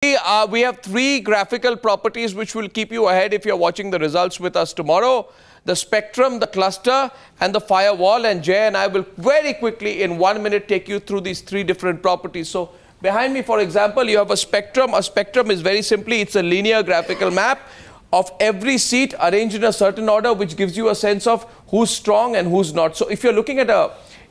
We have three graphical properties which will keep you ahead if you're watching the results with us tomorrow. The spectrum, the cluster and the firewall. And Jay and I will very quickly in 1 minute take you through these three different properties. So behind me, for example, you have a spectrum. A spectrum is very simply, it's a linear graphical map of every seat arranged in a certain order, which gives you a sense of who's strong and who's not. So if you're looking at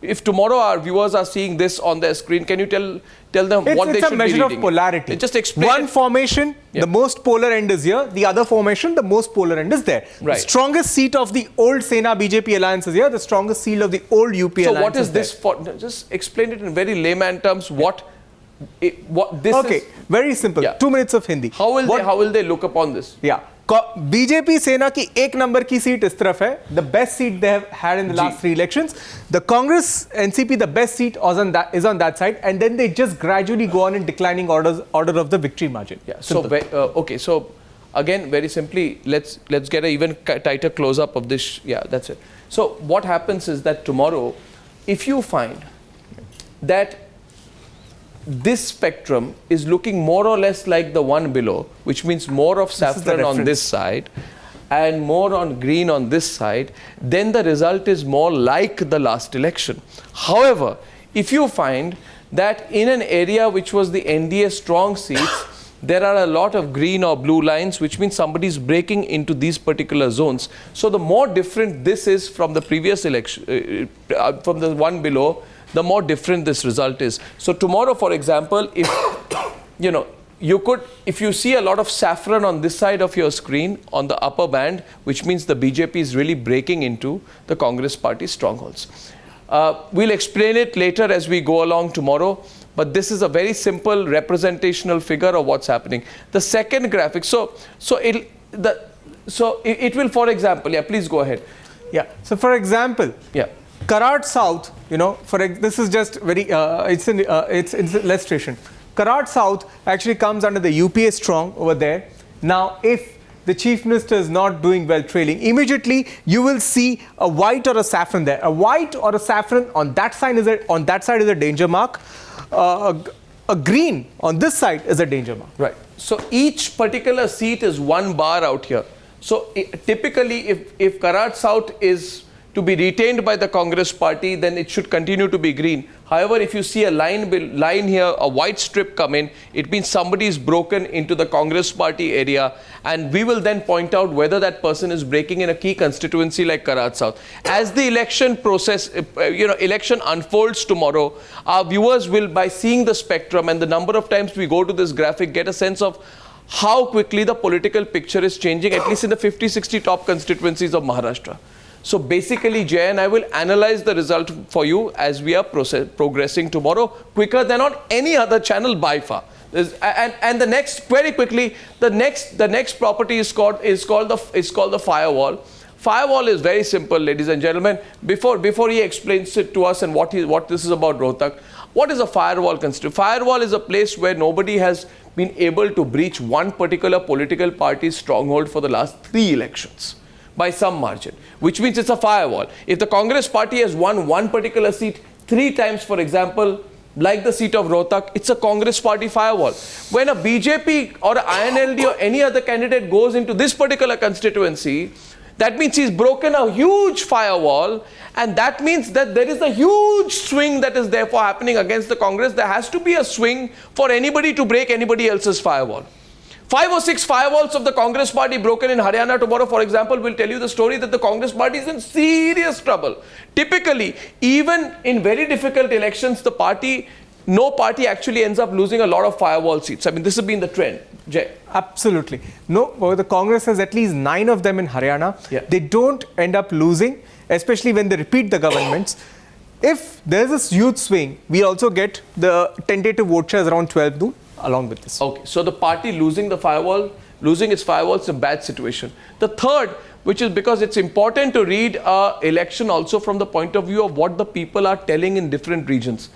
if tomorrow our viewers are seeing this on their screen, can you tell them what they should be reading? It's a measure of polarity. Just explain One formation, the most polar end is here. The other formation, the most polar end is there. Right. The strongest seat of the old Sena BJP alliance is here. The strongest seat of the old UP alliance. So what is this for? Just explain it in very layman terms. What this is? Okay, very simple. 2 minutes of Hindi. How will they look upon this? Yeah. BJP सेना की एक number की seat इस तरफ है. The best seat they have had in the last 3 elections. The Congress NCP, the best seat is on that side, and then they just gradually go on in declining order of the victory margin. Yeah. Simple. So okay. So again, very simply, let's get an even tighter close up of this. Yeah, that's it. So what happens is that tomorrow, if you find that this spectrum is looking more or less like the one below, which means more of saffron on this side and more on green on this side, then the result is more like the last election. However, if you find that in an area which was the NDA strong seats, there are a lot of green or blue lines, which means somebody is breaking into these particular zones. So the more different this is from the previous election, from the one below, the more different this result is. So tomorrow, for example, if if you see a lot of saffron on this side of your screen on the upper band, which means the BJP is really breaking into the Congress party strongholds. We'll explain it later as we go along tomorrow, but this is a very simple representational figure of what's happening. The second graphic, so it will, for example, yeah, please go ahead. Yeah. So for example, yeah. Karad South, this is just very, it's an illustration. Karad South actually comes under the UPA strong over there. Now, if the Chief Minister is not doing well trailing, immediately you will see a white or a saffron there. A white or a saffron on that side is a danger mark. A green on this side is a danger mark. Right. So each particular seat is one bar out here. So typically, if Karad South is to be retained by the Congress party, then it should continue to be green. However, if you see a line here, a white strip come in, it means somebody is broken into the Congress party area, and we will then point out whether that person is breaking in a key constituency like Karad South. As the election process, election unfolds tomorrow, our viewers will, by seeing the spectrum and the number of times we go to this graphic, get a sense of how quickly the political picture is changing, at least in the 50-60 top constituencies of Maharashtra. So basically, Jay and I will analyze the result for you as we are progressing tomorrow, quicker than on any other channel by far. And the next, very quickly, the next property is called the firewall. Firewall is very simple, ladies and gentlemen. Before he explains it to us and what this is about Rohtak, what is a firewall constitute? Firewall is a place where nobody has been able to breach one particular political party's stronghold for the last 3 elections. By some margin, which means it's a firewall. If the Congress party has won one particular seat 3 times, for example, like the seat of Rohtak, it's a Congress party firewall. When a BJP or a INLD or any other candidate goes into this particular constituency, that means he's broken a huge firewall, and that means that there is a huge swing that is therefore happening against the Congress. There has to be a swing for anybody to break anybody else's firewall. 5 or 6 firewalls of the Congress party broken in Haryana tomorrow, for example, will tell you the story that the Congress party is in serious trouble. Typically, even in very difficult elections, no party actually ends up losing a lot of firewall seats. I mean, this has been the trend. Jay. Absolutely. No, the Congress has at least 9 of them in Haryana. Yeah. They don't end up losing, especially when they repeat the governments. If there's this huge swing, we also get the tentative vote shares around 12 noon. Along with this. Okay, so the party losing its firewall is a bad situation. The third, which is because it's important to read election also from the point of view of what the people are telling in different regions.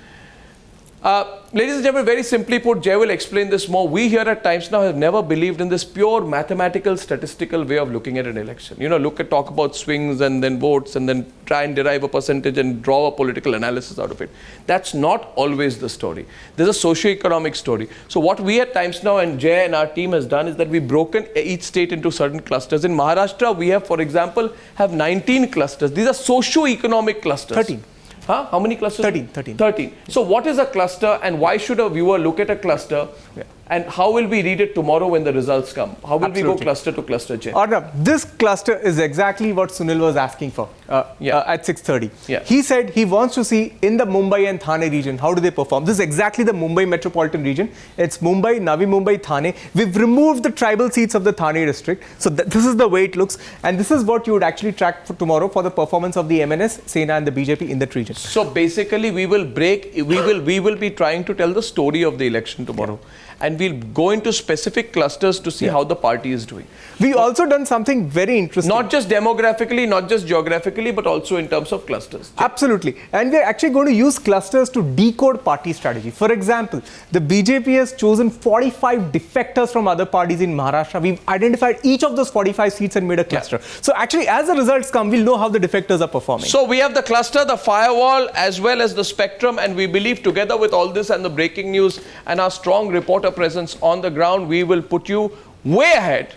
Ladies and gentlemen, very simply put, Jay will explain this more. We here at Times Now have never believed in this pure mathematical, statistical way of looking at an election. You know, talk about swings and then votes and then try and derive a percentage and draw a political analysis out of it. That's not always the story. There's a socio-economic story. So what we at Times Now and Jay and our team has done is that we've broken each state into certain clusters. In Maharashtra, we have, for example, have 19 clusters. These are socio-economic clusters. 13. Huh? How many clusters? 13. 13. So what is a cluster and why should a viewer look at a cluster? Yeah. And how will we read it tomorrow when the results come? How will we go Absolutely. cluster to cluster, Jay? Arnab, this cluster is exactly what Sunil was asking for at 6:30. Yeah. He said he wants to see in the Mumbai and Thane region, how do they perform? This is exactly the Mumbai metropolitan region. It's Mumbai, Navi Mumbai, Thane. We've removed the tribal seats of the Thane district. So this is the way it looks. And this is what you would actually track for tomorrow for the performance of the MNS, Sena and the BJP in that region. So basically we will be trying to tell the story of the election tomorrow. Yeah. And we'll go into specific clusters to see how the party is doing. We also done something very interesting. Not just demographically, not just geographically, but also in terms of clusters. Absolutely. And we're actually going to use clusters to decode party strategy. For example, the BJP has chosen 45 defectors from other parties in Maharashtra. We've identified each of those 45 seats and made a cluster. Yeah. So actually, as the results come, we'll know how the defectors are performing. So we have the cluster, the firewall, as well as the spectrum. And we believe together with all this and the breaking news and our strong reporter presence on the ground, we will put you way ahead,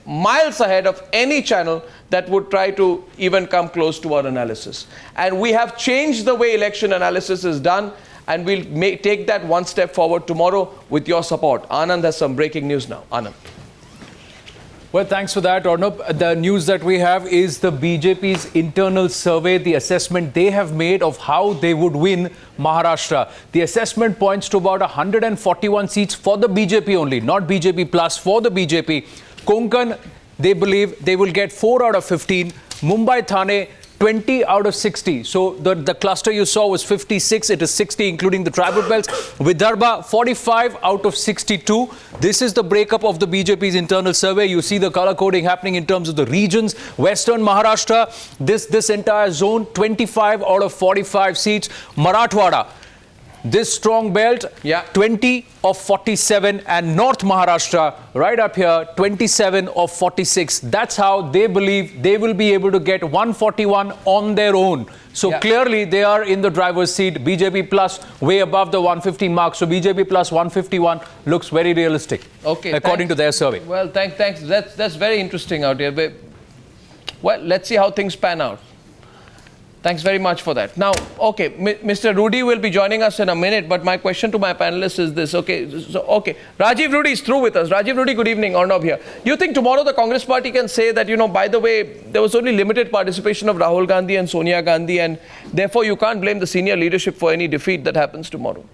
miles ahead of any channel that would try to even come close to our analysis. And we have changed the way election analysis is done, and we'll take that one step forward tomorrow with your support. Anand has some breaking news now. Anand. Well, thanks for that, Arnab. The news that we have is the BJP's internal survey, the assessment they have made of how they would win Maharashtra. The assessment points to about 141 seats for the BJP only, not BJP plus, for the BJP. Konkan, they believe they will get 4 out of 15. Mumbai, Thane, 20 out of 60. So the cluster you saw was 56. It is 60, including the tribal belts. Vidarbha, 45 out of 62. This is the breakup of the BJP's internal survey. You see the color coding happening in terms of the regions. Western Maharashtra, this entire zone, 25 out of 45 seats. Marathwada, this strong belt, 20 of 47, and North Maharashtra, right up here, 27 of 46. That's how they believe they will be able to get 141 on their own. So clearly they are in the driver's seat. BJP plus way above the 150 mark. So BJP plus 151 looks very realistic, according to their survey. Well, thanks. That's very interesting out here. Well, let's see how things pan out. Thanks very much for that. Now, okay, Mr. Rudy will be joining us in a minute, but my question to my panelists is this. Rajiv Rudy is through with us. Rajiv Rudy, good evening. Arnab here. Do you think tomorrow the Congress party can say that, by the way, there was only limited participation of Rahul Gandhi and Sonia Gandhi, and therefore you can't blame the senior leadership for any defeat that happens tomorrow?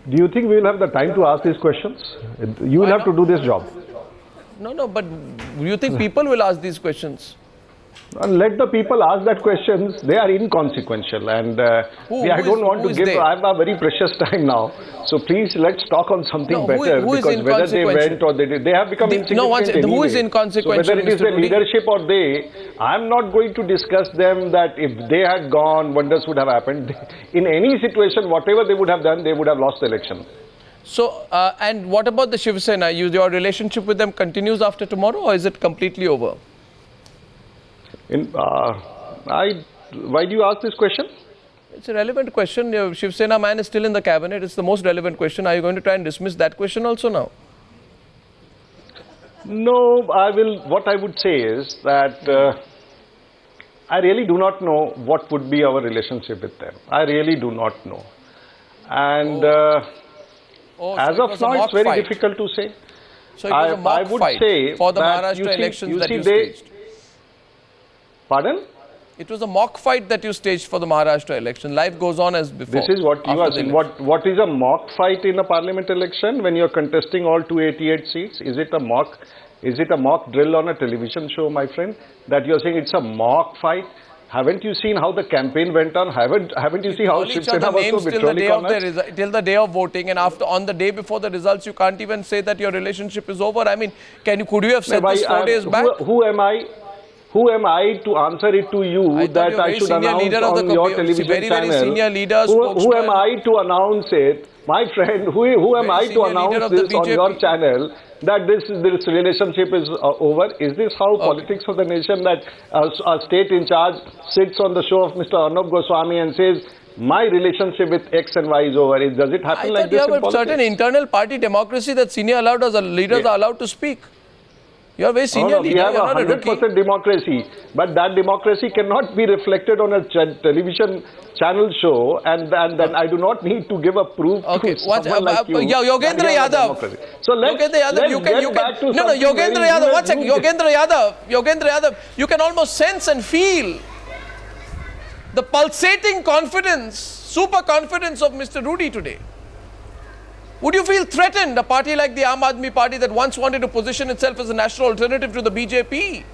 Do you think we will have the time to ask these questions? You will have to do this job. No, but do you think people will ask these questions? And let the people ask that questions. They are inconsequential, and I don't want to give. I have a very precious time now, so please let's talk on something better. Because whether they went or they did, they have become insignificant anyway. Who is inconsequential? So whether it is the leadership or they, I'm not going to discuss them. That if they had gone, wonders would have happened. In any situation, whatever they would have done, they would have lost the election. So, and what about the Shiv Sena? Your relationship with them continues after tomorrow, or is it completely over? Why do you ask this question? It's a relevant question. Your Shiv Sena man is still in the cabinet. It's the most relevant question. Are you going to try and dismiss that question also now? No, I will. What I would say is that I really do not know what would be our relationship with them. I really do not know. And as of now, it's very difficult to say. So it was a mock fight for the Maharashtra elections that you staged. Pardon? It was a mock fight that you staged for the Maharashtra election. Life goes on as before. This is what you are saying. What is a mock fight in a parliament election when you are contesting all 288 seats? Is it a mock drill on a television show, my friend? That you are saying it's a mock fight? Haven't you seen how the campaign went on? Haven't you seen how Shiv Sena was so vitriolic on us? Till the day of voting, and on the day before the results, you can't even say that your relationship is over. I mean, could you have said this 4 days back? Who am I? who am I to answer it to you I thought that you're a I very should senior announce leader of the on your company, television very, very channel? senior leader, Who am spokesman. I to announce it? My friend, who am Very I to senior leader announce of the this on your BJP. channel that this relationship is over? Is this how politics of the nation, that a state in charge sits on the show of Mr. Arnab Goswami and says, my relationship with X and Y is over? Does it happen I like thought you this have in a certain politics? internal party democracy that senior leaders are allowed to speak. You are a very senior No, we leader. have You're not a 100% rookie. democracy, but that democracy cannot be reflected on a television channel show, and then I do not need to give a proof Okay, to someone like you. Yogendra that you have a Yadav. democracy. So let's get back to something Yogendra very Yadav. you- One second, you- Yogendra Yadav. You can almost sense and feel the pulsating confidence, super confidence of Mr. Rudy today. Would you feel threatened, a party like the Aam Aadmi Party that once wanted to position itself as a national alternative to the BJP?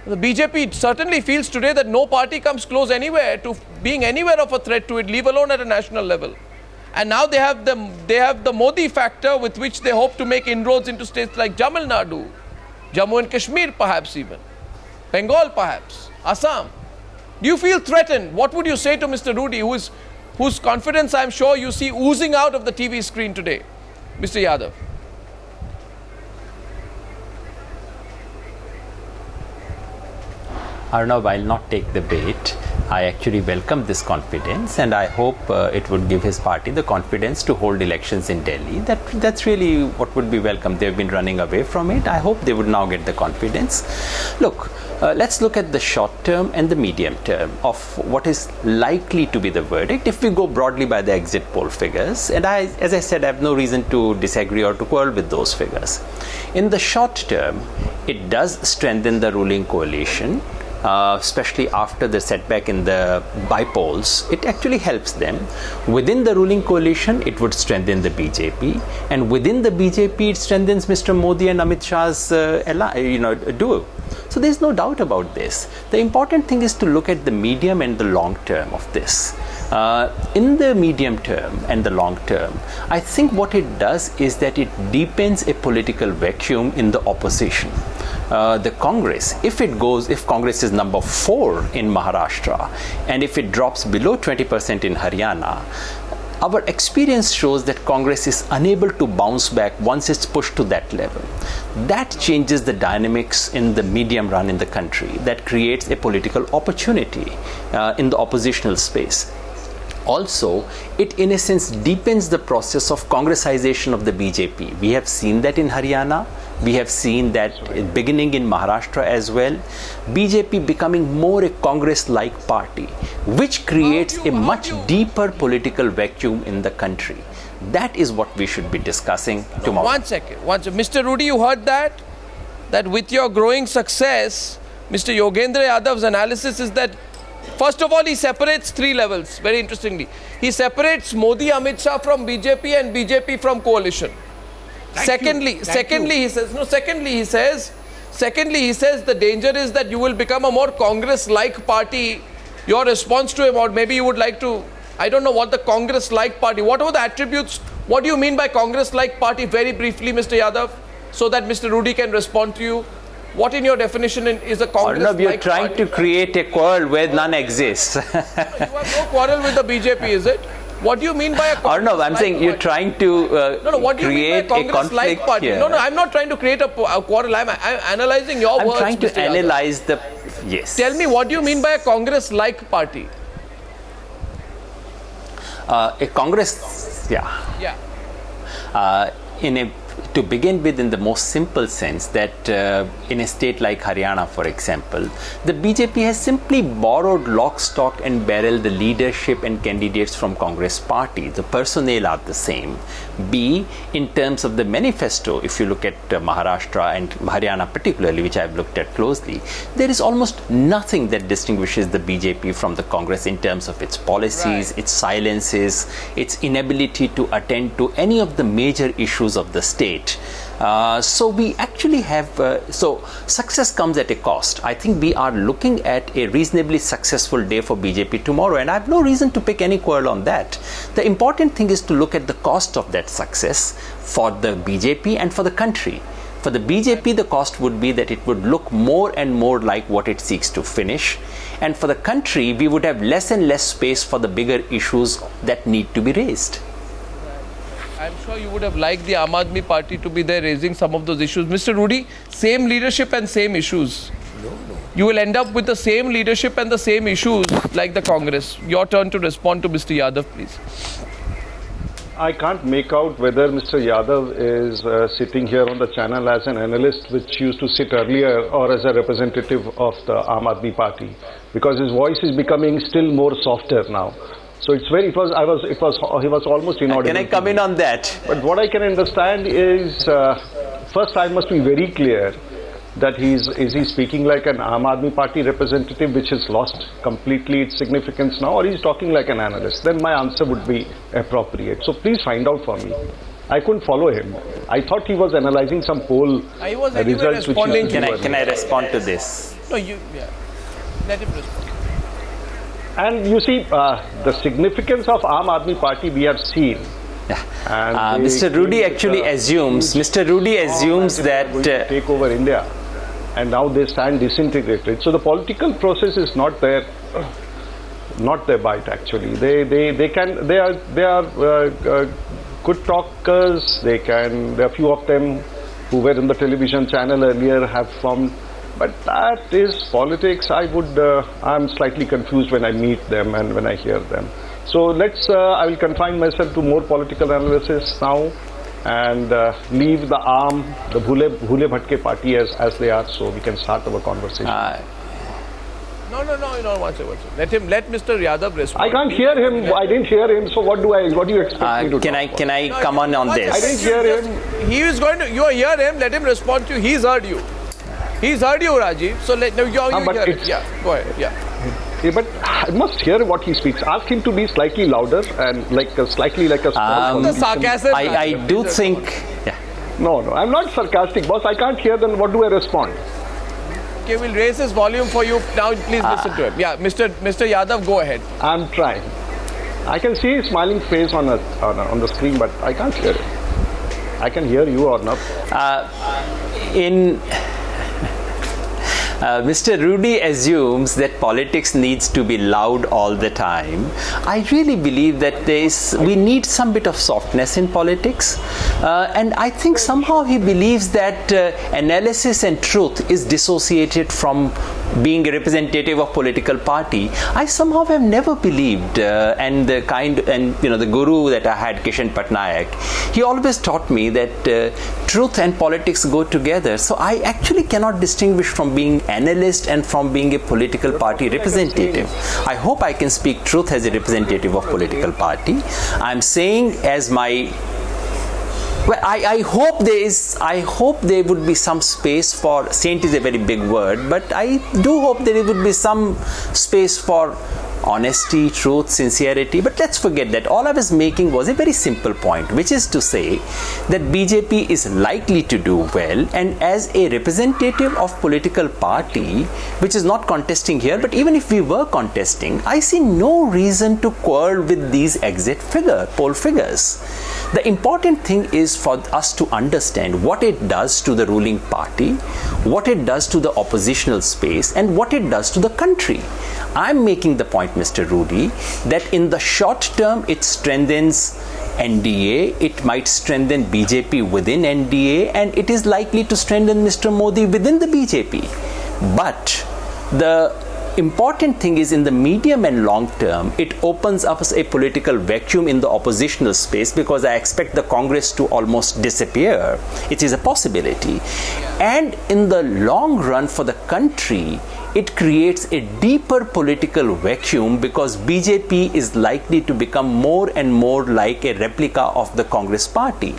The BJP certainly feels today that no party comes close anywhere to being anywhere of a threat to it, leave alone at a national level. And now they have the Modi factor with which they hope to make inroads into states like Tamil Nadu, Jammu and Kashmir perhaps even, Bengal perhaps, Assam. Do you feel threatened? What would you say to Mr. Rudy, whose confidence I'm sure you see oozing out of the TV screen today, Mr. Yadav? Arnav, I'll not take the bait. I actually welcome this confidence, and I hope it would give his party the confidence to hold elections in Delhi. That's really what would be welcome. They've been running away from it. I hope they would now get the confidence. Look, let's look at the short term and the medium term of what is likely to be the verdict if we go broadly by the exit poll figures. And as I said, I have no reason to disagree or to quarrel with those figures. In the short term, it does strengthen the ruling coalition. Especially after the setback in the by-polls, it actually helps them. Within the ruling coalition, it would strengthen the BJP, and within the BJP, it strengthens Mr. Modi and Amit Shah's duo. So there's no doubt about this. The important thing is to look at the medium and the long term of this. In the medium term and the long term, I think what it does is that it deepens a political vacuum in the opposition. The Congress, if Congress is number 4 in Maharashtra, and if it drops below 20% in Haryana, our experience shows that Congress is unable to bounce back once it's pushed to that level. That changes the dynamics in the medium run in the country. That creates a political opportunity in the oppositional space. Also, it in a sense deepens the process of Congressization of the BJP. We have seen that in Haryana. We have seen that beginning in Maharashtra as well. BJP becoming more a Congress-like party, which creates a much deeper political vacuum in the country. That is what we should be discussing tomorrow. One second. Mr. Rudy, you heard that? That with your growing success, Mr. Yogendra Yadav's analysis is that, first of all, he separates 3 levels, very interestingly. He separates Modi, Amit Shah from BJP and BJP from coalition. Secondly, he says the danger is that you will become a more Congress-like party. Your response to him, or maybe you would like to, I don't know what the Congress-like party, what are the attributes, what do you mean by Congress-like party, very briefly, Mr. Yadav, so that Mr. Rudy can respond to you? What in your definition is a Congress-like Arnav, you're trying to create a quarrel where none exists. You have no quarrel with the BJP, is it? What do you mean by a Congress-like Arnav, I'm saying you're trying to what do you mean by create a conflict party? here. No, I'm not trying to create a quarrel. I'm analyzing your words. I'm trying to Mr. Yadav. analyze the... Yes. Tell me, what do you mean by a Congress-like party? A Congress... Yeah. Yeah. To begin with, in the most simple sense, that in a state like Haryana, for example, the BJP has simply borrowed lock, stock and barrel the leadership and candidates from Congress party. The personnel are the same. B, in terms of the manifesto, if you look at Maharashtra and Haryana particularly, which I've looked at closely, there is almost nothing that distinguishes the BJP from the Congress in terms of its policies, its silences, its inability to attend to any of the major issues of the state. So we actually have, so success comes at a cost. I think we are looking at a reasonably successful day for BJP tomorrow, and I have no reason to pick any quarrel on that. The important thing is to look at the cost of that success for the BJP and for the country. For the BJP, the cost would be that it would look more and more like what it seeks to finish. And for the country, we would have less and less space for the bigger issues that need to be raised. I'm sure you would have liked the Aam Aadmi Party to be there raising some of those issues. Mr. Rudy, same leadership and same issues. You will end up with the same leadership and the same issues like the Congress. Your turn to respond to Mr. Yadav, please. I can't make out whether Mr. Yadav is sitting here on the channel as an analyst, which used to sit earlier, or as a representative of the Aam Aadmi Party, because his voice is becoming still more softer now. So he was almost inaudible. Can I come in on that? But what I can understand is, first I must be very clear that is he speaking like an Aam Aadmi Party representative, which has lost completely its significance now, or he's talking like an analyst? Then my answer would be appropriate. So please find out for me. I couldn't follow him. I thought he was analyzing some poll I was anyway results. responding Which to Can I respond to this? No, let him respond. And you see, the significance of Aam Aadmi Party we have seen. And Mr. Rudy actually assumes. Mr. Rudy assumes that take over India, and now they stand disintegrated. So the political process is not their bite. Actually, they are good talkers. There are a few of them who were in the television channel earlier have formed. But that is politics. I'm slightly confused when I meet them and when I hear them. So I will confine myself to more political analysis now, and leave the Aam, the Bhule Bhatke party as they are, so we can start our conversation. No, you don't want to. Let Mr. Yadav respond. I can't hear him. I didn't hear him. So what do you expect me to can I come on this? I didn't hear him. He is going to. You hear him. Let him respond to you. He's heard you. He's heard you, Rajiv. So you hear it. Yeah, go ahead. Yeah, but I must hear what he speaks. Ask him to be slightly louder and slightly like a small. The sarcasm. I do think. Yeah. No, I'm not sarcastic, boss. I can't hear. Then what do I respond? Okay, we'll raise his volume for you now. Please listen to him. Yeah, Mr. Yadav, go ahead. I'm trying. I can see his smiling face on the screen, but I can't hear it. I can hear you or not. Mr. Rudy assumes that politics needs to be loud all the time. I really believe that we need some bit of softness in politics, and I think somehow he believes that analysis and truth is dissociated from being a representative of political party. I somehow have never believed, and the guru that I had, Kishan Patnaik, he always taught me that truth and politics go together. So I actually cannot distinguish from being analyst and from being a political party representative. I hope I can speak truth as a representative of political party. I'm saying as my Well, I hope there would be some space for, saint is a very big word, but I do hope there would be some space for honesty, truth, sincerity. But let's forget that. All I was making was a very simple point, which is to say that BJP is likely to do well, and as a representative of political party, which is not contesting here, but even if we were contesting, I see no reason to quarrel with these poll figures. The important thing is for us to understand what it does to the ruling party, what it does to the oppositional space, and what it does to the country. I'm making the point, Mr. Rudy, that in the short term it strengthens NDA, it might strengthen BJP within NDA, and it is likely to strengthen Mr. Modi within the BJP. But the important thing is, in the medium and long term, it opens up a political vacuum in the oppositional space, because I expect the Congress to almost disappear. It is a possibility. And in the long run for the country, it creates a deeper political vacuum, because BJP is likely to become more and more like a replica of the Congress party.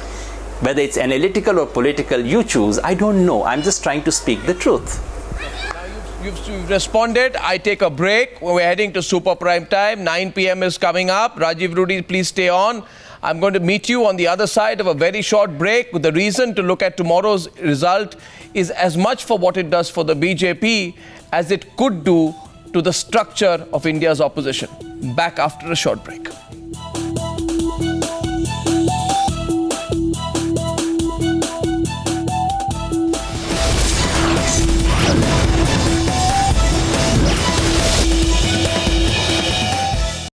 Whether it's analytical or political, you choose. I don't know. I'm just trying to speak the truth. You've responded. I take a break. We're heading to Super Prime Time. 9 p.m. is coming up. Rajiv Rudy, please stay on. I'm going to meet you on the other side of a very short break. The reason to look at tomorrow's result is as much for what it does for the BJP as it could do to the structure of India's opposition. Back after a short break.